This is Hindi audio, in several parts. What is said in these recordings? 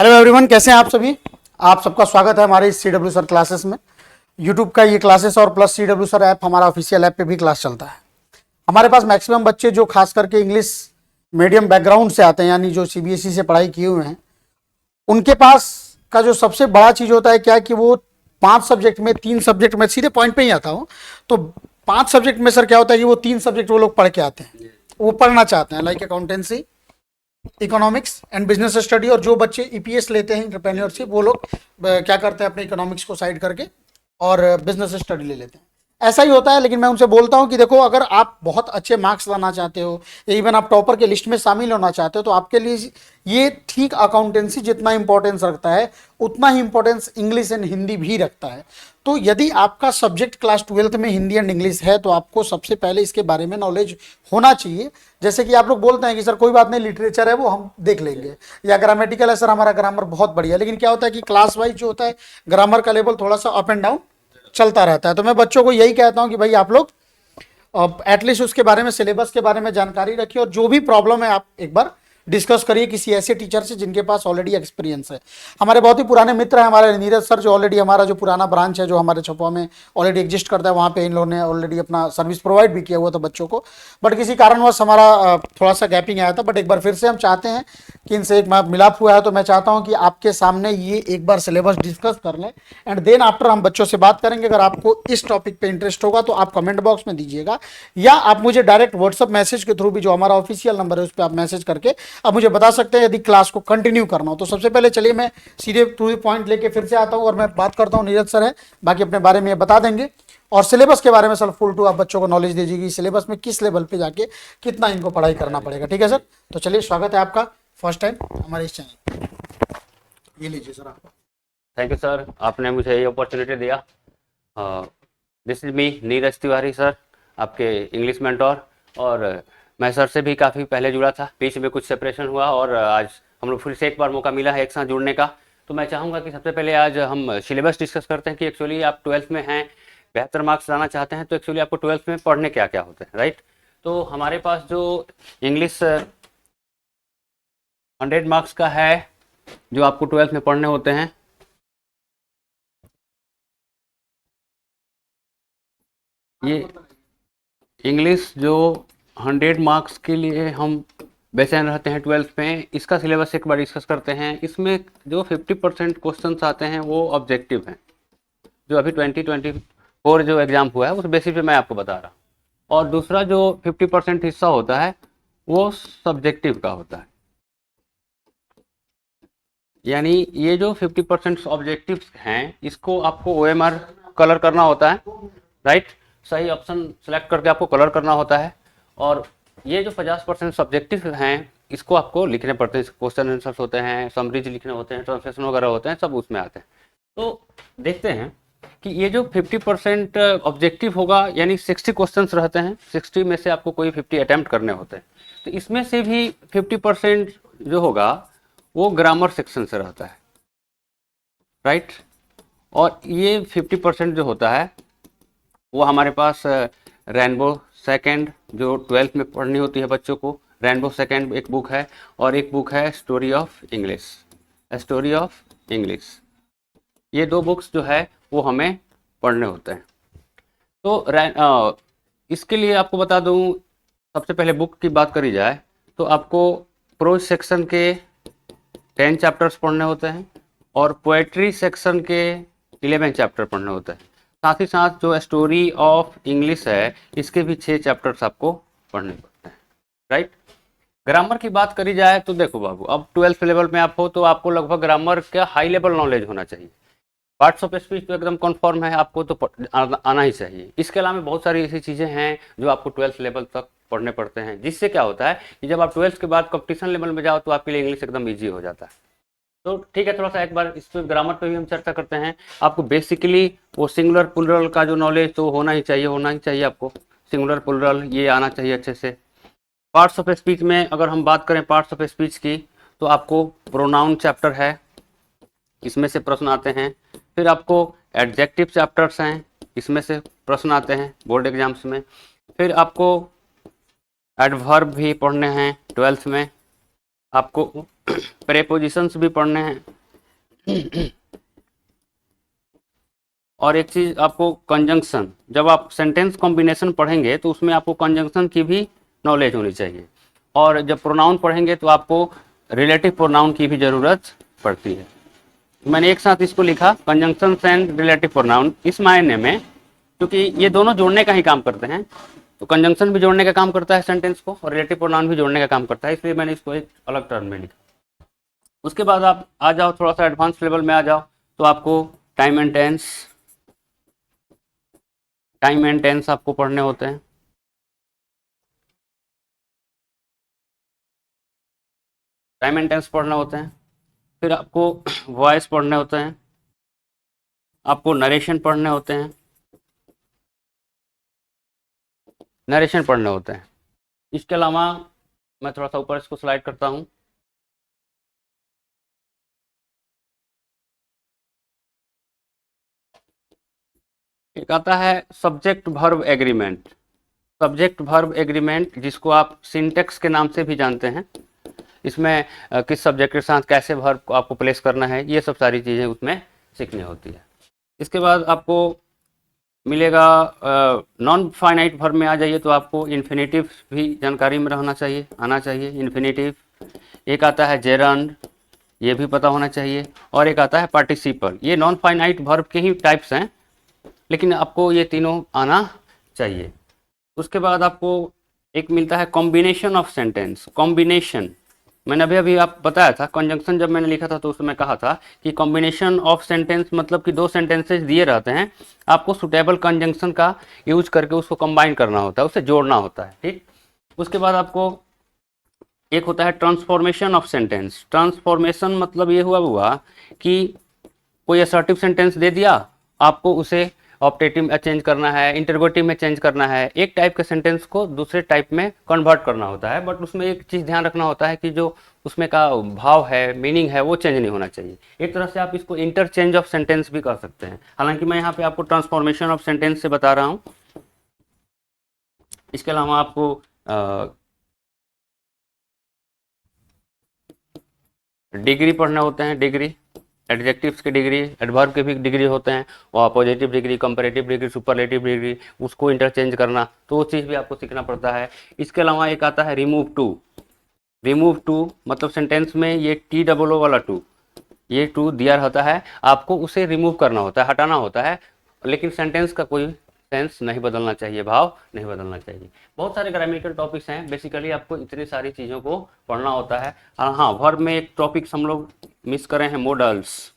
हेलो एवरीवन, कैसे हैं आप सभी। आप सबका स्वागत है हमारे इस CW सर क्लासेस में। यूट्यूब का ये क्लासेस और प्लस CW सर ऐप, हमारा ऑफिशियल ऐप पे भी क्लास चलता है। हमारे पास मैक्सिमम बच्चे जो खास करके इंग्लिश मीडियम बैकग्राउंड से आते हैं, यानी जो CBSE से पढ़ाई किए हुए हैं, उनके पास का जो सबसे बड़ा चीज होता है क्या कि वो 5 सब्जेक्ट में 3 सब्जेक्ट में, सीधे पॉइंट पे ही आता हूँ, तो 5 सब्जेक्ट में सर क्या होता है कि वो 3 सब्जेक्ट वो लोग पढ़ के आते हैं, वो पढ़ना चाहते हैं, like accountancy, economics and business study. और जो बच्चे EPS लेते हैं, इंटरप्रेन्योरशिप, वो लोग क्या करते हैं, अपने इकोनॉमिक्स को साइड करके और बिजनेस स्टडी ले लेते हैं। ऐसा ही होता है। लेकिन मैं उनसे बोलता हूं कि देखो, अगर आप बहुत अच्छे मार्क्स लाना चाहते हो, इवन आप टॉपर के लिस्ट में शामिल होना चाहते हो, तो आपके लिए ये ठीक अकाउंटेंसी जितना इंपॉर्टेंस रखता है, उतना ही इंपॉर्टेंस इंग्लिश एंड हिंदी भी रखता है। तो यदि आपका सब्जेक्ट क्लास 12th में हिंदी एंड इंग्लिश है, तो आपको सबसे पहले इसके बारे में नॉलेज होना चाहिए। जैसे कि आप लोग बोलते हैं कि सर कोई बात नहीं, लिटरेचर है वो हम देख लेंगे, या ग्रामेटिकल है सर, हमारा ग्रामर बहुत बढ़िया। लेकिन क्या होता है कि क्लास वाइज जो होता है, ग्रामर का लेवल थोड़ा सा अप एंड डाउन चलता रहता है। तो मैं बच्चों को यही कहता हूं कि भाई आप लोग एटलीस्ट उसके बारे में, सिलेबस के बारे में जानकारी रखिए, और जो भी प्रॉब्लम है आप एक बार डिस्कस करिए किसी ऐसे टीचर से जिनके पास ऑलरेडी एक्सपीरियंस है। हमारे बहुत ही पुराने मित्र हैं हमारे नीरज सर, जो ऑलरेडी हमारा जो पुराना ब्रांच है जो हमारे छपवा में ऑलरेडी एग्जिस्ट करता है, वहाँ पे इन लोगों ने ऑलरेडी अपना सर्विस प्रोवाइड भी किया हुआ था बच्चों को। बट किसी कारणवश हमारा थोड़ा सा गैपिंग आया था। बट एक बार फिर से हम चाहते हैं कि इनसे एक मिलाप हुआ है, तो मैं चाहता हूँ कि आपके सामने ये एक बार सिलेबस डिस्कस कर लें, एंड देन आफ्टर हम बच्चों से बात करेंगे। अगर आपको इस टॉपिक पे इंटरेस्ट होगा तो आप कमेंट बॉक्स में दीजिएगा, या आप मुझे डायरेक्ट व्हाट्सअप मैसेज के थ्रू भी, जो हमारा ऑफिशियल नंबर है उस पर आप मैसेज करके आप मुझे बता सकते हैं यदि क्लास को कंटिन्यू करना हो। तो सबसे पहले चलिए मैं सीधे टू द पॉइंट लेके फिर से आता हूं और मैं बात करता हूं। नीरज सर है, बाकी अपने बारे में ये बता देंगे, और सिलेबस के बारे में सर फुल टू आप बच्चों को नॉलेज दीजिएगी, सिलेबस में किस लेवल पे जाके कितना इनको पढ़ाई करना पड़ेगा। ठीक है सर, तो चलिए, स्वागत है आपका फर्स्ट टाइम हमारे इस चैनल। ये लीजिए सर आपका। थैंक यू सर, आपने मुझे ये अपॉर्चुनिटी दिया। This is me Neeraj Tiwari sir, आपके इंग्लिश मेंटोर। और मैं सर से भी काफ़ी पहले जुड़ा था, बीच में कुछ सेपरेशन हुआ और आज हम लोग फिर से एक बार मौका मिला है एक साथ जुड़ने का। तो मैं चाहूँगा कि सबसे पहले आज हम सिलेबस डिस्कस करते हैं कि एक्चुअली आप 12th में हैं, बेहतर मार्क्स लाना चाहते हैं, तो एक्चुअली आपको 12th में पढ़ने क्या क्या होते हैं, राइट। तो हमारे पास जो इंग्लिश 100 मार्क्स का है, जो आपको 12th में पढ़ने होते हैं, ये इंग्लिश जो 100 मार्क्स के लिए हम बेचैन रहते हैं 12th में, इसका सिलेबस एक बार डिस्कस करते हैं। इसमें जो 50% क्वेश्चन आते हैं वो ऑब्जेक्टिव हैं, जो अभी 2024 जो एग्ज़ाम हुआ है उस बेसिस पे मैं आपको बता रहा हूँ। और दूसरा जो 50% हिस्सा होता है वो सब्जेक्टिव का होता है, यानी ये जो 50% ऑब्जेक्टिव हैं इसको आपको OMR कलर करना होता है, राइट। सही ऑप्शन सेलेक्ट करके आपको कलर करना होता है। और ये जो 50% सब्जेक्टिव हैं इसको आपको लिखने पड़ते हैं, क्वेश्चन आंसर्स होते हैं, समरीज लिखने होते हैं, ट्रांसलेशन वगैरह होते हैं, सब उसमें आते हैं। तो देखते हैं कि ये जो 50% ऑब्जेक्टिव होगा, यानी 60 क्वेश्चन रहते हैं, 60 में से आपको कोई 50 अटैम्प्ट करने होते हैं। तो इसमें से भी 50% जो होगा वो ग्रामर सेक्शन से रहता है, राइट। और ये 50% जो होता है वो हमारे पास रेनबो सेकंड, जो 12th में पढ़नी होती है बच्चों को, रेनबो सेकंड एक बुक है, और एक बुक है story of English, story of English. ये 2 बुक्स जो है वो हमें पढ़ने होते हैं। तो इसके लिए आपको बता दूं, सबसे पहले बुक की बात करी जाए तो आपको प्रोज सेक्शन के 10 चैप्टर्स पढ़ने होते हैं, और पोएट्री सेक्शन के 11 चैप्टर पढ़ने होते हैं। साथ ही साथ जो स्टोरी ऑफ इंग्लिश है इसके भी 6 चैप्टर्स आपको पढ़ने पड़ते हैं, राइट। ग्रामर की बात करी जाए तो देखो बाबू, अब 12th लेवल में आप हो तो आपको लगभग ग्रामर का हाई लेवल नॉलेज होना चाहिए। पार्ट्स ऑफ स्पीच तो एकदम कन्फर्म है, आपको तो आना ही चाहिए। इसके अलावा बहुत सारी ऐसी चीज़ें हैं जो आपको 12th लेवल तक पढ़ने पड़ते हैं, जिससे क्या होता है कि जब आप 12th के बाद कंपटीशन लेवल में जाओ तो आपके लिए इंग्लिश एकदम ईजी हो जाता है। तो ठीक है, थोड़ा सा एक बार इस पर ग्रामर पे भी हम चर्चा करते हैं। आपको बेसिकली वो सिंगुलर प्लूरल का जो नॉलेज तो होना ही चाहिए आपको, सिंगुलर प्लूरल ये आना चाहिए अच्छे से। पार्ट्स ऑफ स्पीच में अगर हम बात करें पार्ट्स ऑफ स्पीच की, तो आपको प्रोनाउन चैप्टर है, इसमें से प्रश्न आते हैं। फिर आपको एडजेक्टिव चैप्टर्स हैं, इसमें से प्रश्न आते हैं बोर्ड एग्जाम्स में। फिर आपको एडवर्ब भी पढ़ने हैं 12th में, आपको प्रेपोजिशंस भी पढ़ने हैं, और एक चीज आपको कंजंक्शन, जब आप सेंटेंस कॉम्बिनेशन पढ़ेंगे तो उसमें आपको कंजंक्शन की भी नॉलेज होनी चाहिए, और जब प्रोनाउन पढ़ेंगे तो आपको रिलेटिव प्रोनाउन की भी जरूरत पड़ती है। मैंने एक साथ इसको लिखा, कंजंक्शन एंड रिलेटिव प्रोनाउन, इस मायने में क्योंकि ये दोनों जोड़ने का ही काम करते हैं। तो कंजंक्शन भी जोड़ने का काम करता है सेंटेंस को, और रिलेटिव प्रोनाउन भी जोड़ने का काम करता है, इसलिए मैंने इसको एक अलग टर्म में लिखा। उसके बाद आप आ जाओ थोड़ा सा एडवांस लेवल में आ जाओ, तो आपको टाइम एंड टेंस आपको पढ़ने होते हैं। टाइम एंड टेंस पढ़ने होते हैं, फिर आपको वॉइस पढ़ने होते हैं, आपको नरेशन पढ़ने होते हैं, इसके अलावा मैं थोड़ा सा ऊपर इसको स्लाइड करता हूँ। एक आता है सब्जेक्ट वर्ब एग्रीमेंट, जिसको आप सिंटेक्स के नाम से भी जानते हैं। इसमें किस सब्जेक्ट के साथ कैसे वर्ब को आपको प्लेस करना है, ये सब सारी चीज़ें उसमें सीखनी होती है। इसके बाद आपको मिलेगा नॉन फाइनाइट वर्ब में आ जाइए तो आपको इन्फिनेटिव भी जानकारी में आना चाहिए। इन्फिनेटिव एक आता है जेरंड, ये भी पता होना चाहिए, और एक आता है पार्टिसिपल। ये नॉन फाइनाइट वर्ब के ही टाइप्स हैं, लेकिन आपको ये तीनों आना चाहिए। उसके बाद आपको एक मिलता है कॉम्बिनेशन ऑफ सेंटेंस। कॉम्बिनेशन मैंने अभी आप बताया था, कंजंक्शन जब मैंने लिखा था तो उसमें कहा था कि कॉम्बिनेशन ऑफ सेंटेंस मतलब कि दो सेंटेंसेस दिए रहते हैं, आपको सुटेबल कंजंक्शन का यूज करके उसको कंबाइन करना होता है, उसे जोड़ना होता है, ठीक। उसके बाद आपको एक होता है ट्रांसफॉर्मेशन ऑफ सेंटेंस। ट्रांसफॉर्मेशन मतलब ये हुआ कि कोई असर्टिव सेंटेंस दे दिया, आपको उसे ऑप्टेटिव में चेंज करना है, इंटरोगेटिव में चेंज करना है, एक टाइप के सेंटेंस को दूसरे टाइप में कन्वर्ट करना होता है। बट उसमें एक चीज़ ध्यान रखना होता है कि जो उसमें का भाव है, मीनिंग है, वो चेंज नहीं होना चाहिए। एक तरह से आप इसको इंटरचेंज ऑफ सेंटेंस भी कर सकते हैं, हालांकि मैं यहाँ पे आपको ट्रांसफॉर्मेशन ऑफ सेंटेंस से बता रहा हूँ। इसके अलावा आपको डिग्री पढ़ने होते हैं। डिग्री, एडजेक्टिव्स की डिग्री, एडवर्ब के भी डिग्री होते हैं, और positive degree, comparative degree, superlative degree, उसको इंटरचेंज करना, तो वो चीज़ भी आपको सीखना पड़ता है। इसके अलावा एक आता है रिमूव टू मतलब सेंटेंस में ये TOO वाला टू, ये टू दिया रहता है, आपको उसे रिमूव करना होता है, हटाना होता है, लेकिन सेंटेंस का कोई सेंस नहीं बदलना चाहिए, भाव नहीं बदलना चाहिए। बहुत सारे ग्रामेटिकल टॉपिक्स हैं, बेसिकली आपको इतनी सारी चीज़ों को पढ़ना होता है। हाँ, वर्ब में एक टॉपिक्स हम लोग मिस कर रहे हैं, मॉडल्स।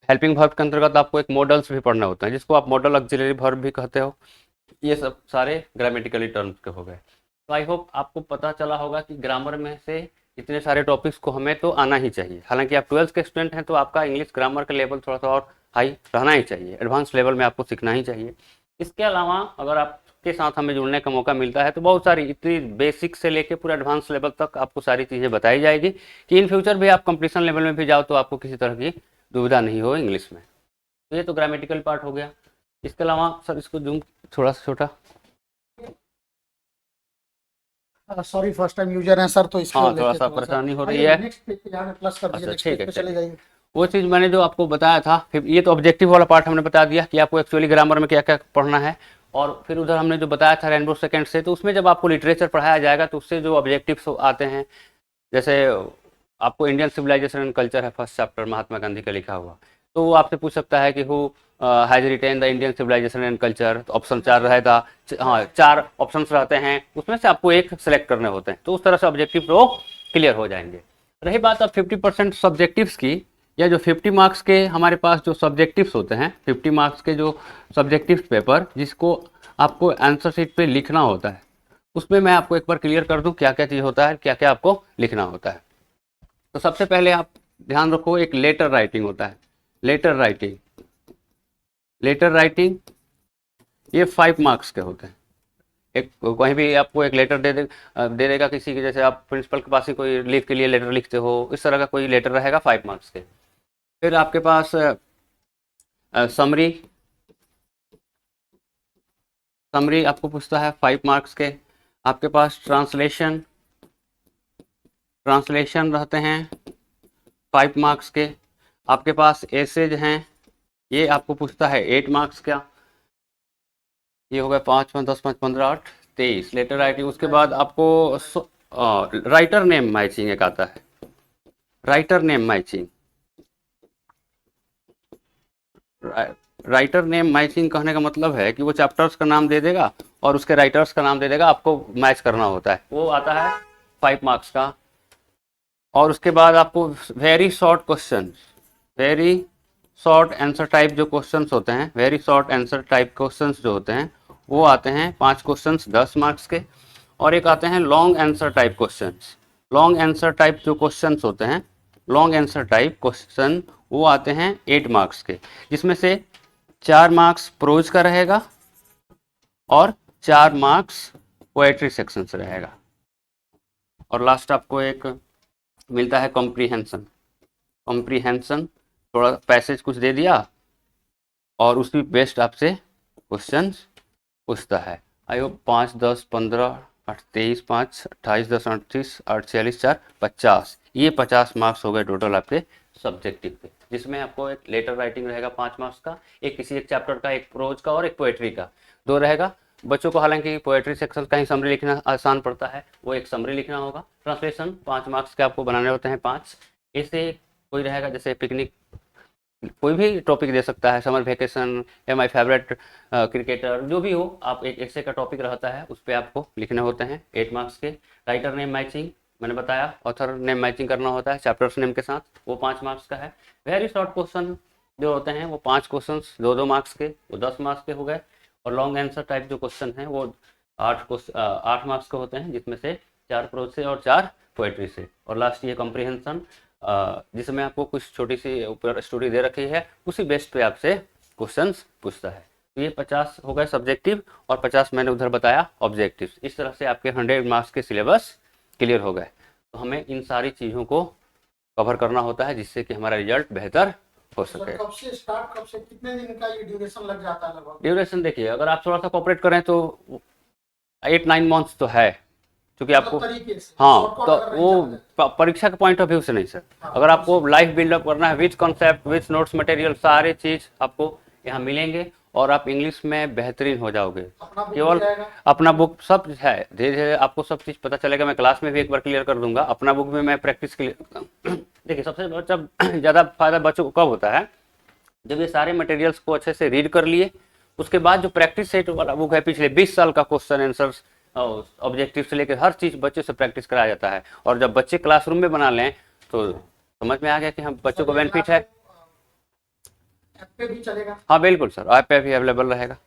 हेल्पिंग वर्ब के अंतर्गत आपको एक मॉडल्स भी पढ़ने होते हैं, जिसको आप मॉडल ऑक्सिलरी वर्ब भी कहते हो। ये सब सारे ग्रामेटिकली टर्म्स के हो गए। तो आई होप आपको पता चला होगा कि ग्रामर में से इतने सारे टॉपिक्स को हमें तो आना ही चाहिए। हालांकि आप 12th के स्टूडेंट हैं तो आपका इंग्लिश ग्रामर का लेवल थोड़ा सा और हाई रहना ही चाहिए, एडवांस लेवल में आपको सीखना ही चाहिए। इसके अलावा अगर आपके साथ हमें जुड़ने का मौका मिलता है तो बहुत सारी इतनी बेसिक से लेके पूरा एडवांस लेवल तक आपको सारी चीज़ें बताई जाएगी, कि इन फ्यूचर भी आप कंपटीशन लेवल में भी जाओ तो आपको किसी तरह की दुविधा नहीं हो इंग्लिश में। तो ये तो ग्रामेटिकल पार्ट हो गया। इसके अलावा सर इसको जूम थोड़ा सा छोटा, सॉरी फर्स्ट टाइम यूजर हैं सर, तो इसकी हाँ वजह थोड़ा से सा परेशानी हो रही है। नेक्स्ट पेज पे यहाँ प्लस कर दीजिए, अच्छा नेक्स्ट ठीक पेज है, पे चले जाइए। वो चीज़ मैंने जो आपको बताया था, फिर ये तो ऑब्जेक्टिव वाला पार्ट हमने बता दिया कि आपको एक्चुअली ग्रामर में क्या क्या पढ़ना है। और फिर उधर हमने जो बताया था रेनबो सेकंड से, तो उसमें जब आपको लिटरेचर पढ़ाया जाएगा तो उससे जो ऑब्जेक्टिव्स आते हैं, जैसे आपको इंडियन सिविलाइजेशन एंड कल्चर है फर्स्ट चैप्टर, महात्मा गांधी का लिखा हुआ, तो वो आपसे पूछ सकता है कि who has written the Indian civilization and culture. तो ऑप्शन 4 रहेगा, हाँ 4 ऑप्शंस रहते हैं, उसमें से आपको एक सेलेक्ट करने होते हैं, तो उस तरह से ऑब्जेक्टिव वो क्लियर हो जाएंगे। रही बात अब 50% सब्जेक्टिव्स की, या जो 50 मार्क्स के हमारे पास जो सब्जेक्टिव्स होते हैं, 50 मार्क्स के जो सब्जेक्टिव पेपर जिसको आपको आंसर शीट पे लिखना होता है, उसमें मैं आपको एक बार क्लियर कर दूं क्या क्या चीज़ होता है, क्या क्या आपको लिखना होता है। तो सबसे पहले आप ध्यान रखो, एक लेटर राइटिंग होता है। लेटर राइटिंग ये 5 मार्क्स के होते हैं। एक कहीं भी आपको एक लेटर दे देगा किसी के, जैसे आप प्रिंसिपल के पास ही कोई लीव के लिए लेटर लिखते हो, इस तरह का कोई लेटर रहेगा 5 मार्क्स के। फिर आपके पास समरी आपको पूछता है 5 मार्क्स के। आपके पास ट्रांसलेशन रहते हैं 5 मार्क्स के। आपके पास एसेज हैं, ये आपको पूछता है 8 मार्क्स का। ये हो गया 5 5 10 5 15 8 23 लेटर राइटिंग। उसके बाद आपको राइटर नेम मैचिंग एक आता है, writer name matching. Writer name matching कहने का मतलब है कि वो चैप्टर्स का नाम दे देगा और उसके राइटर्स का नाम दे देगा, आपको मैच करना होता है। वो आता है 5 मार्क्स का। और उसके बाद आपको very short question, very short answer type जो क्वेश्चंस होते हैं, very short answer type questions जो होते हैं वो आते हैं 5 क्वेश्चंस 10 मार्क्स के। और एक आते हैं long answer type questions. Long answer type जो क्वेश्चंस होते हैं, लॉन्ग आंसर टाइप क्वेश्चन वो आते हैं 8 मार्क्स के, जिसमें से 4 मार्क्स प्रोज का रहेगा और 4 मार्क्स पोएट्री सेक्शन से रहेगा। और लास्ट आपको एक मिलता है कॉम्प्रीहेंशन। कॉम्प्रीहेंशन थोड़ा पैसेज कुछ दे दिया और उसकी बेस्ट आपसे क्वेश्चंस पूछता है। आई होप 5 10 15 8 23 5 28 10 38 8 46 4 50, ये 50 मार्क्स हो गए टोटल आपके सब्जेक्टिव पे, जिसमें आपको एक लेटर राइटिंग रहेगा 5 मार्क्स का, एक किसी एक चैप्टर का, एक प्रोज का और एक पोएट्री का, 2 रहेगा। बच्चों को हालांकि पोएट्री सेक्शन का ही समरी लिखना आसान पड़ता है, वो एक समरी लिखना होगा। ट्रांसलेशन 5 मार्क्स के आपको बनाने होते हैं 5। ऐसे कोई रहेगा जैसे पिकनिक, कोई भी टॉपिक दे सकता है, समर वेकेशन या माय फेवरेट क्रिकेटर, जो भी हो, आप एक ऐसे का टॉपिक रहता है उस पर आपको लिखने होते हैं 8 मार्क्स के। राइटर नेम मैचिंग मैंने बताया, ऑथर नेम मैचिंग करना होता है चैप्टर्स नेम के साथ, वो 5 मार्क्स का है। वेरी शॉर्ट क्वेश्चन जो होते हैं वो 5 क्वेश्चन 2 मार्क्स के, वो 10 मार्क्स के हो गए। और लॉन्ग आंसर टाइप जो क्वेश्चन हैं वो 8 मार्क्स के होते हैं, जिसमें से 4 प्रोज से और 4 पोएट्री से। और लास्ट ये कॉम्प्रीहेंशन, जिसमें आपको कुछ छोटी सी ऊपर स्टोरी दे रखी है, उसी बेस्ट पे आपसे क्वेश्चंस पूछता है। तो ये 50 हो गए सब्जेक्टिव और 50 मैंने उधर बताया ऑब्जेक्टिव। इस तरह से आपके 100 मार्क्स के सिलेबस क्लियर हो गए। तो हमें इन सारी चीज़ों को कवर करना होता है जिससे कि हमारा रिजल्ट बेहतर हो सके। कब से स्टार्ट, कब से कितने दिन का ये ड्यूरेशन लग जाता है लगभग? ड्यूरेशन देखिए, अगर आप थोड़ा सा कोऑपरेट करें तो 8-9 मंथ्स तो है, क्योंकि आपको हाँ, तो वो परीक्षा के पॉइंट ऑफ व्यू से नहीं सर। अगर आपको लाइफ बिल्डअप करना है with concept with notes material, सारे चीज़ आपको यहाँ मिलेंगे और आप इंग्लिश में बेहतरीन हो जाओगे। केवल अपना बुक सब है, धीरे धीरे आपको सब चीज़ पता चलेगा। मैं क्लास में भी एक बार क्लियर कर दूंगा, अपना बुक में मैं प्रैक्टिस देखिए सबसे ज़्यादा फायदा बच्चों को कब होता है, जब ये सारे मटेरियल्स को अच्छे से रीड कर लिए, उसके बाद जो प्रैक्टिस सेट वाला बुक है पिछले 20 साल का क्वेश्चन आंसर्स ऑब्जेक्टिव से लेकर हर चीज़ बच्चे से प्रैक्टिस कराया जाता है। और जब बच्चे क्लासरूम में बना लें तो समझ में आ गया कि हम बच्चों को बेनिफिट है। ऐप पे भी चलेगा? हाँ बिल्कुल सर, ऐप पे भी अवेलेबल रहेगा।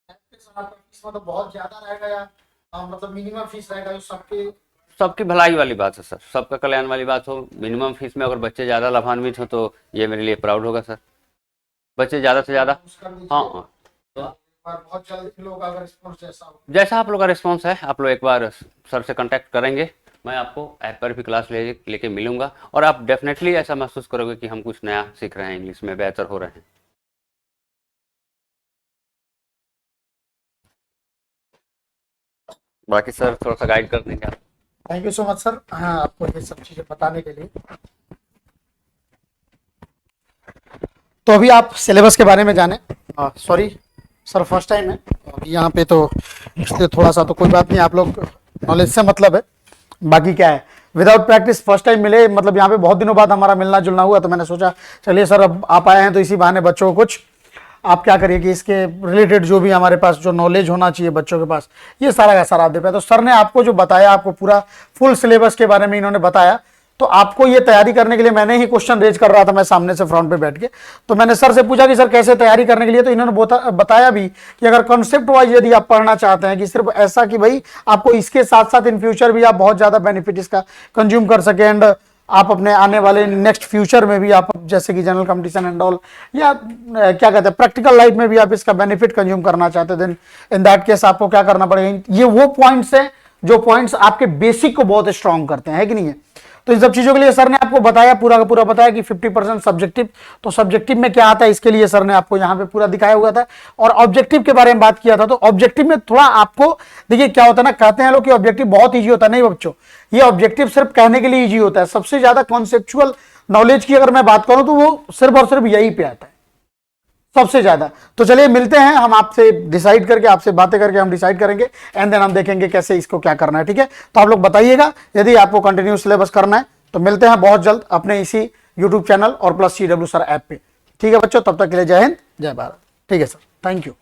ऐप पे सर फीस मतलब बहुत ज़्यादा रहेगा या मतलब मिनिमम फीस रहेगा जो सबकी भलाई वाली बात है सर, सबका कल्याण वाली बात हो। मिनिमम फीस में अगर बच्चे ज़्यादा लाभान्वित हो तो ये मेरे लिए प्राउड होगा सर। बच्चे ज़्यादा से ज़्यादा हाँ, तो बहुत जल्द लोग अगर रिस्पॉन्स जैसा आप लोग का रिस्पॉन्स है, आप लोग एक बार सर से कांटेक्ट करेंगे, मैं आपको ऐप पर भी क्लास लेके मिलूंगा और आप डेफिनेटली ऐसा महसूस करोगे कि हम कुछ नया सीख रहे हैं, इंग्लिश में बेहतर हो रहे हैं। बाकी सर थोड़ा सा गाइड कर देंगे आप। Thank you so much sir, हाँ आपको ये सब चीज़ें बताने के लिए। तो अभी आप सिलेबस के बारे में जाने, सॉरी सर फर्स्ट टाइम है अभी यहाँ पे, तो इसलिए थोड़ा सा तो कोई बात नहीं, आप लोग नॉलेज से मतलब है, बाकी क्या है विदाउट प्रैक्टिस फर्स्ट टाइम मिले, मतलब यहाँ पे बहुत दिनों बाद हमारा मिलना जुलना हुआ, तो मैंने सोचा चलिए सर अब आप आए हैं तो इसी बहाने बच्चों को कुछ आप क्या करिए कि इसके रिलेटेड जो भी हमारे पास जो नॉलेज होना चाहिए बच्चों के पास, ये सारा का सारा आप दे पाए। तो सर ने आपको जो बताया, आपको पूरा फुल सिलेबस के बारे में इन्होंने बताया, तो आपको ये तैयारी करने के लिए मैंने ही क्वेश्चन रेज कर रहा था, मैं सामने से फ्रंट पे बैठ के, तो मैंने सर से पूछा कि सर कैसे तैयारी करने के लिए, तो इन्होंने बताया भी कि अगर कॉन्सेप्ट वाइज यदि आप पढ़ना चाहते हैं कि सिर्फ ऐसा कि भाई आपको इसके साथ साथ इन फ्यूचर भी आप बहुत ज्यादा बेनिफिट इसका कंज्यूम कर सके, एंड आप अपने आने वाले नेक्स्ट फ्यूचर में भी आप जैसे कि जनरल कंपटीशन एंड ऑल या क्या कहते हैं प्रैक्टिकल लाइफ में भी आप इसका बेनिफिट कंज्यूम करना चाहते हैं, देन इन दैट केस आपको क्या करना पड़ेगा। ये वो पॉइंट्स हैं जो पॉइंट्स आपके बेसिक को बहुत स्ट्रांग करते हैं, है कि नहीं है। तो इन सब चीजों के लिए सर ने आपको बताया, पूरा का पूरा बताया कि 50% सब्जेक्टिव, तो सब्जेक्टिव में क्या आता है इसके लिए सर ने आपको यहाँ पे पूरा दिखाया हुआ था। और ऑब्जेक्टिव के बारे में बात किया था, तो ऑब्जेक्टिव में थोड़ा आपको देखिए क्या होता है ना, कहते हैं लोग कि ऑब्जेक्टिव बहुत ईजी होता है, नहीं बच्चों, ये ऑब्जेक्टिव सिर्फ कहने के लिए ईजी होता है। सबसे ज्यादा कॉन्सेप्चुअल नॉलेज की अगर मैं बात करूं तो वो सिर्फ और सिर्फ यही पे आता है सबसे ज्यादा। तो चलिए मिलते हैं, हम आपसे डिसाइड करके, आपसे बातें करके हम डिसाइड करेंगे, एंड देन हम देखेंगे कैसे इसको क्या करना है, ठीक है। तो आप लोग बताइएगा यदि आपको कंटिन्यू सिलेबस करना है, तो मिलते हैं बहुत जल्द अपने इसी यूट्यूब चैनल और प्लस CW सर ऐप पे, ठीक है बच्चों। तब तक के लिए जय हिंद जय भारत, ठीक है सर, थैंक यू।